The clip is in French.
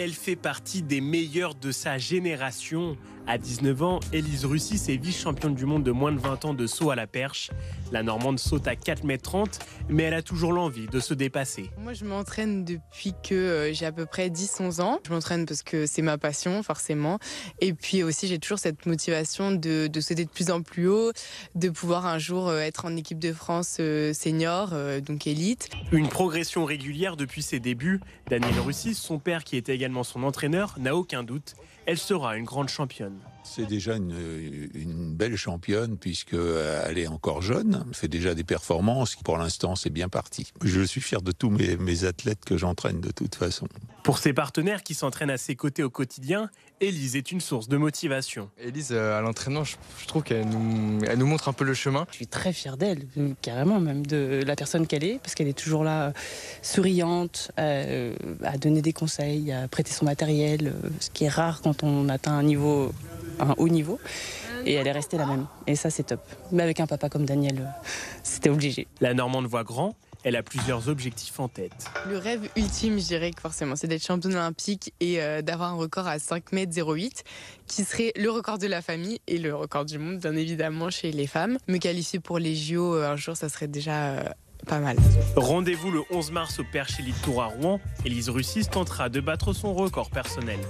Elle fait partie des meilleures de sa génération. À 19 ans, Élise Russis est vice-championne du monde de moins de 20 ans de saut à la perche. La Normande saute à 4,30 m, mais elle a toujours l'envie de se dépasser. Moi, je m'entraîne depuis que j'ai à peu près 10-11 ans. Je m'entraîne parce que c'est ma passion, forcément. Et puis aussi, j'ai toujours cette motivation de sauter de plus en plus haut, de pouvoir un jour être en équipe de France senior, donc élite. Une progression régulière depuis ses débuts. Danielle Russis, son père qui était également son entraîneur, n'a aucun doute. Elle sera une grande championne. C'est déjà une belle championne puisqu'elle est encore jeune, elle fait déjà des performances. Pour l'instant, c'est bien parti. Je suis fier de tous mes athlètes que j'entraîne de toute façon. Pour ses partenaires qui s'entraînent à ses côtés au quotidien, Élise est une source de motivation. Élise, à l'entraînement, je trouve qu'elle nous montre un peu le chemin. Je suis très fière d'elle, carrément même, de la personne qu'elle est, parce qu'elle est toujours là, souriante, à donner des conseils, à prêter son matériel, ce qui est rare quand on atteint un haut niveau. Et elle est restée la même. Et ça, c'est top. Mais avec un papa comme Daniel, c'était obligé. La Normande voit grand. Elle a plusieurs objectifs en tête. Le rêve ultime, je dirais que forcément, c'est d'être championne olympique et d'avoir un record à 5,08 m, qui serait le record de la famille et le record du monde, bien évidemment, chez les femmes. Me qualifier pour les JO un jour, ça serait déjà pas mal. Rendez-vous le 11 mars au Perche Elite Tour à Rouen. Élise Russis tentera de battre son record personnel.